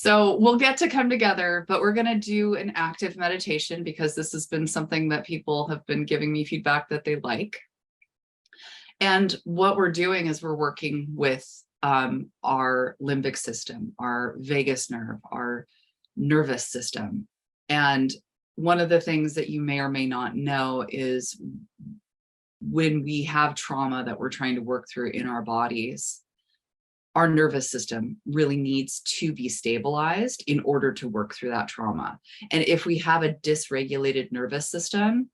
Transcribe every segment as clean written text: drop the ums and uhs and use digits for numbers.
So we'll get to come together, but we're going to do an active meditation because this has been something that people have been giving me feedback that they like. And what we're doing is we're working with our limbic system, our vagus nerve, our nervous system. And one of the things that you may or may not know is when we have trauma that we're trying to work through in our bodies, our nervous system really needs to be stabilized in order to work through that trauma. And if we have a dysregulated nervous system,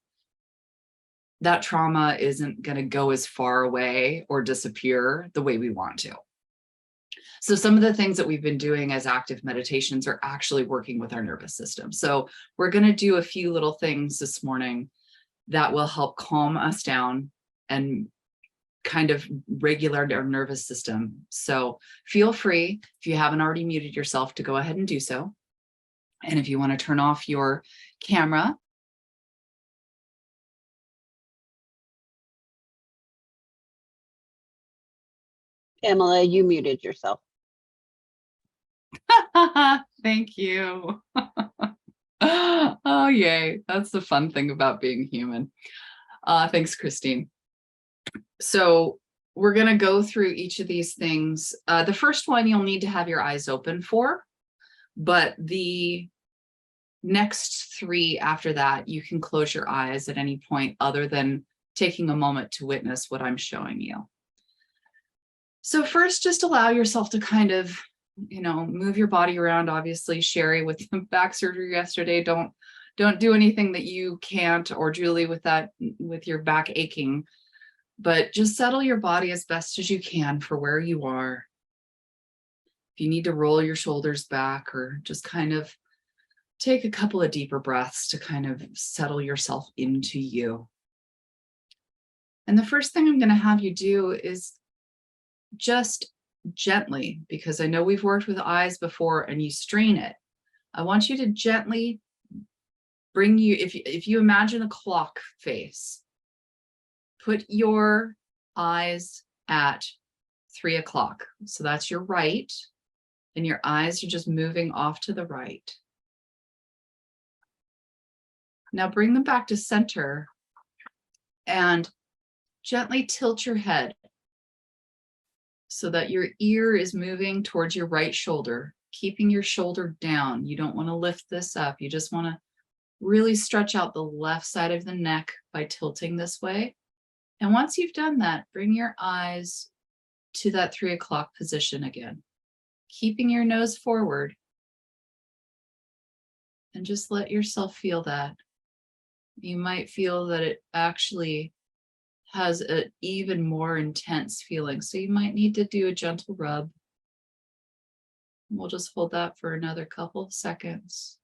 that trauma isn't going to go as far away or disappear the way we want to. So some of the things that we've been doing as active meditations are actually working with our nervous system. So we're going to do a few little things this morning that will help calm us down and kind of regulate our nervous system. So feel free, if you haven't already muted yourself, to go ahead and do so. And if you want to turn off your camera, Pamela, you muted yourself. Thank you. Oh, yay. That's the fun thing about being human. Thanks, Christine. So we're going to go through each of these things. The first one you'll need to have your eyes open for, but the next three after that, you can close your eyes at any point other than taking a moment to witness what I'm showing you. So first, just allow yourself to kind of, move your body around. Obviously, Sherry, with back surgery yesterday, don't do anything that you can't, or Julie with your back aching, but just settle your body as best as you can for where you are. If you need to roll your shoulders back, or just kind of take a couple of deeper breaths to kind of settle yourself into you. And the first thing I'm going to have you do is just gently, because I know we've worked with eyes before and you strain it. I want you to gently bring you, if you imagine a clock face, put your eyes at 3 o'clock. So that's your right, and your eyes are just moving off to the right. Now bring them back to center and gently tilt your head so that your ear is moving towards your right shoulder, keeping your shoulder down. You don't want to lift this up. You just want to really stretch out the left side of the neck by tilting this way. And once you've done that, bring your eyes to that 3 o'clock position again, keeping your nose forward. And just let yourself feel that. You might feel that it actually has an even more intense feeling. So you might need to do a gentle rub. We'll just hold that for another couple of seconds.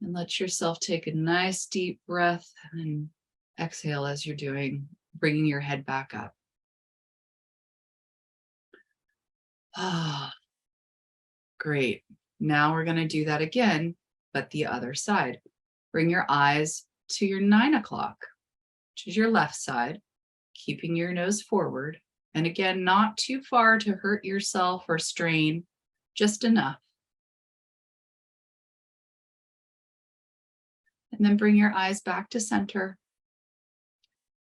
And let yourself take a nice deep breath and exhale as you're doing, bringing your head back up. Ah, great. Now we're going to do that again, but the other side. Bring your eyes to your 9 o'clock, which is your left side, keeping your nose forward. And again, not too far to hurt yourself or strain, just enough. And then bring your eyes back to center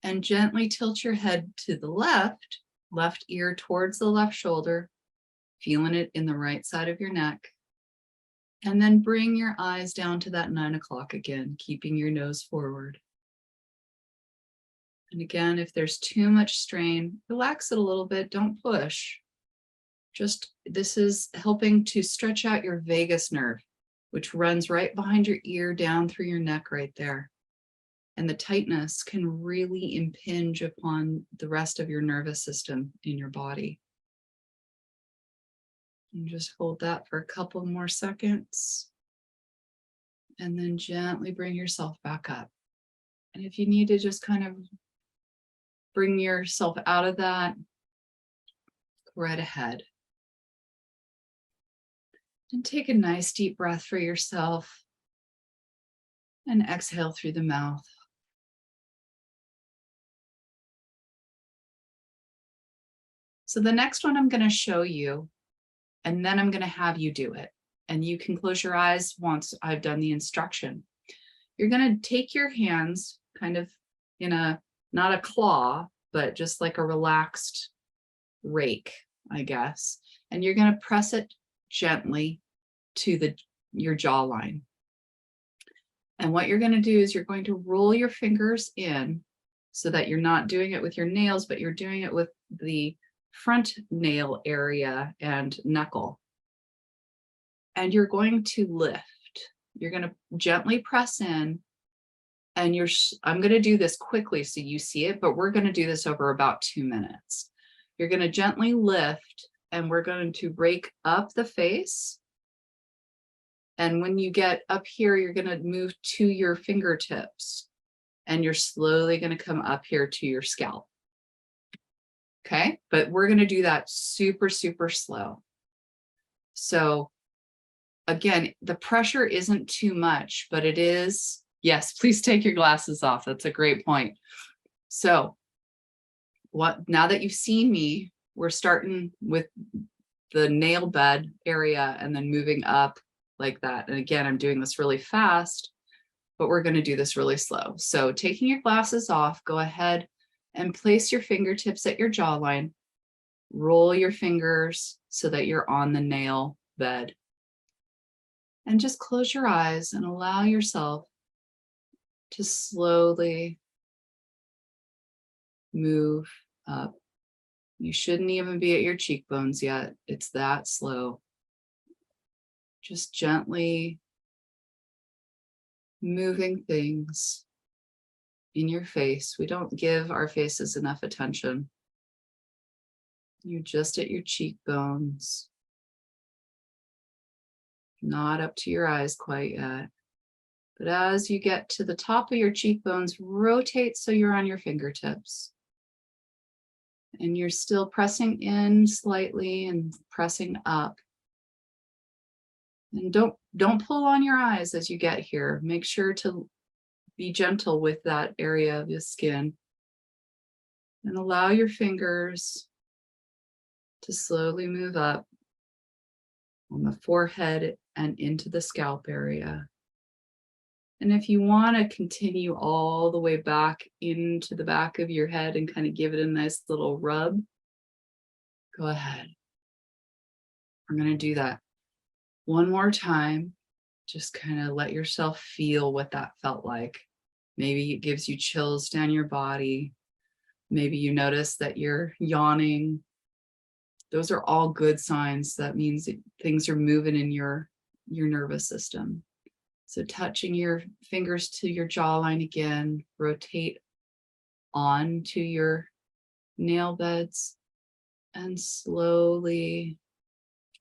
and gently tilt your head to the left ear towards the left shoulder, feeling it in the right side of your neck. And then bring your eyes down to that 9 o'clock again, keeping your nose forward. And again, if there's too much strain, relax it a little bit, don't push. Just, this is helping to stretch out your vagus nerve, which runs right behind your ear down through your neck right there. And the tightness can really impinge upon the rest of your nervous system in your body. And just hold that for a couple more seconds. And then gently bring yourself back up. And if you need to just kind of bring yourself out of that, go right ahead. And take a nice deep breath for yourself. And exhale through the mouth. So the next one I'm going to show you, and then I'm going to have you do it. And you can close your eyes once I've done the instruction. You're going to take your hands kind of in a, not a claw, but just like a relaxed rake, I guess. And you're going to press it gently to your jawline. And what you're going to do is you're going to roll your fingers in so that you're not doing it with your nails, but you're doing it with the front nail area and knuckle. And you're going to lift. You're going to gently press in, and I'm going to do this quickly so you see it, but we're going to do this over about 2 minutes. You're going to gently lift, and we're going to rake up the face. And when you get up here, you're going to move to your fingertips, and you're slowly going to come up here to your scalp. Okay, but we're going to do that super, super slow. So again, the pressure isn't too much, but it is, yes, please take your glasses off. That's a great point. So now that you've seen me, we're starting with the nail bed area and then moving up like that. And again, I'm doing this really fast, but we're going to do this really slow. So taking your glasses off, go ahead and place your fingertips at your jawline. Roll your fingers so that you're on the nail bed. And just close your eyes and allow yourself to slowly move up. You shouldn't even be at your cheekbones yet. It's that slow. Just gently moving things in your face. We don't give our faces enough attention. You're just at your cheekbones. Not up to your eyes quite yet. But as you get to the top of your cheekbones, rotate so you're on your fingertips. And you're still pressing in slightly and pressing up. And don't pull on your eyes as you get here. Make sure to be gentle with that area of your skin. And allow your fingers to slowly move up on the forehead and into the scalp area. And if you want to continue all the way back into the back of your head and kind of give it a nice little rub, go ahead. We're going to do that one more time. Just kind of let yourself feel what that felt like. Maybe it gives you chills down your body. Maybe you notice that you're yawning. Those are all good signs. That means that things are moving in your nervous system. So touching your fingers to your jawline again, rotate onto your nail beds and slowly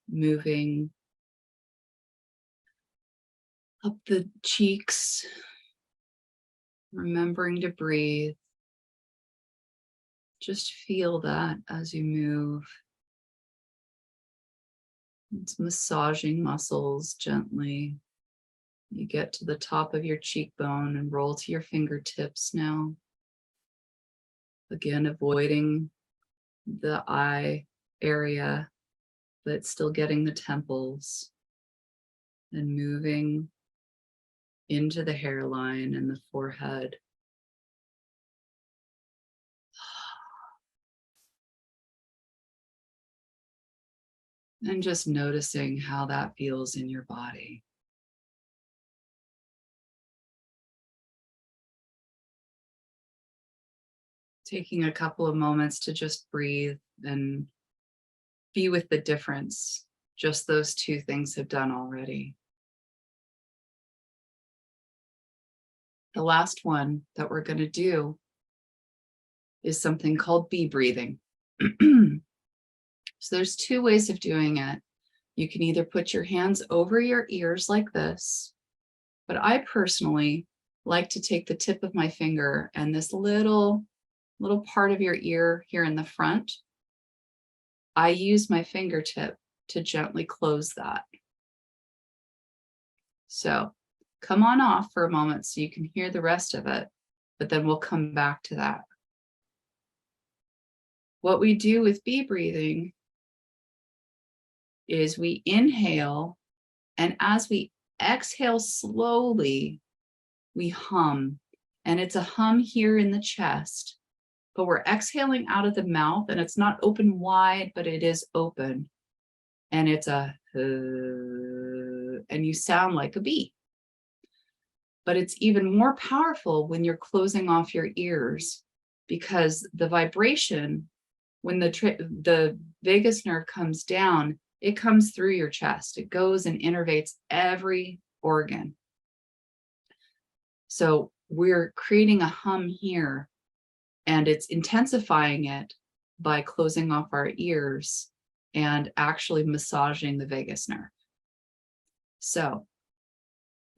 moving up the cheeks, remembering to breathe. Just feel that as you move. It's massaging muscles gently. You get to the top of your cheekbone and roll to your fingertips now. Again, avoiding the eye area, but still getting the temples. And moving into the hairline and the forehead. And just noticing how that feels in your body. Taking a couple of moments to just breathe and be with the difference just those two things have done already. The last one that we're going to do is something called bee breathing. So there's two ways of doing it. You can either put your hands over your ears like this, but I personally like to take the tip of my finger and this little part of your ear here in the front. I use my fingertip to gently close that. So come on off for a moment so you can hear the rest of it, but then we'll come back to that. What we do with bee breathing is we inhale, and as we exhale slowly, we hum. And it's a hum here in the chest, but we're exhaling out of the mouth, and it's not open wide, but it is open. And it's a, and you sound like a bee. But it's even more powerful when you're closing off your ears, because the vibration, when the vagus nerve comes down, it comes through your chest. It goes and innervates every organ. So we're creating a hum here, and it's intensifying it by closing off our ears and actually massaging the vagus nerve. So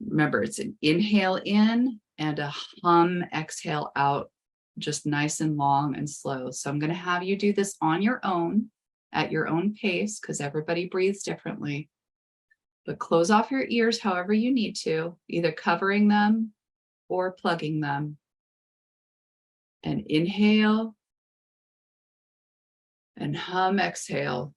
remember, it's an inhale in and a hum exhale out, just nice and long and slow. So I'm going to have you do this on your own, at your own pace, because everybody breathes differently. But close off your ears however you need to, either covering them or plugging them. And inhale and hum, exhale.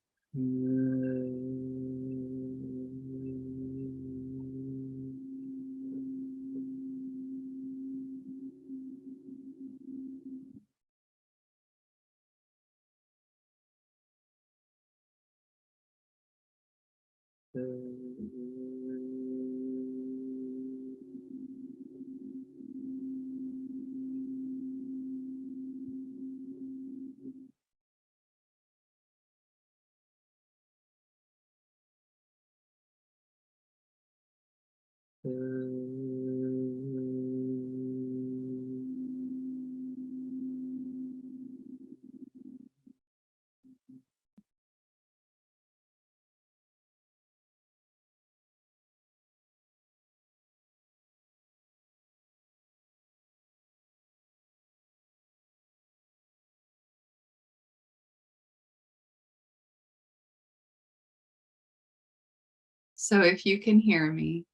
So if you can hear me,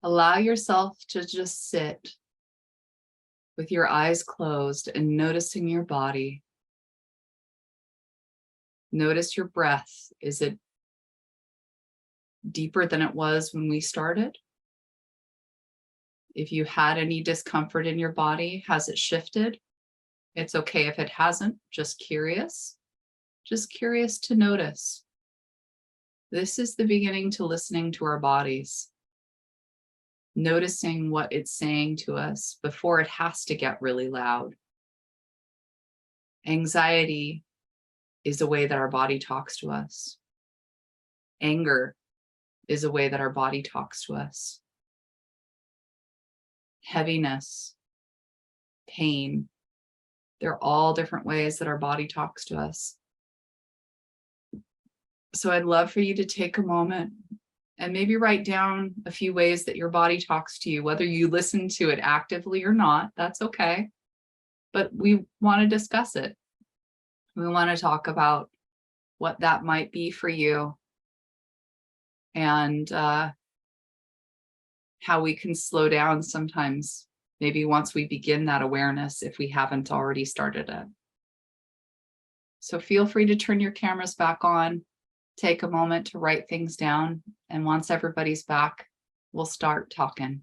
allow yourself to just sit with your eyes closed and noticing your body. Notice your breath. Is it deeper than it was when we started? If you had any discomfort in your body, has it shifted? It's okay if it hasn't, just curious to notice. This is the beginning to listening to our bodies, noticing what it's saying to us before it has to get really loud. Anxiety is a way that our body talks to us. Anger is a way that our body talks to us. Heaviness, pain, they're all different ways that our body talks to us. So I'd love for you to take a moment and maybe write down a few ways that your body talks to you, whether you listen to it actively or not, that's okay. But we want to discuss it. We want to talk about what that might be for you, and how we can slow down sometimes, maybe once we begin that awareness, if we haven't already started it. So feel free to turn your cameras back on, take a moment to write things down, and once everybody's back, we'll start talking.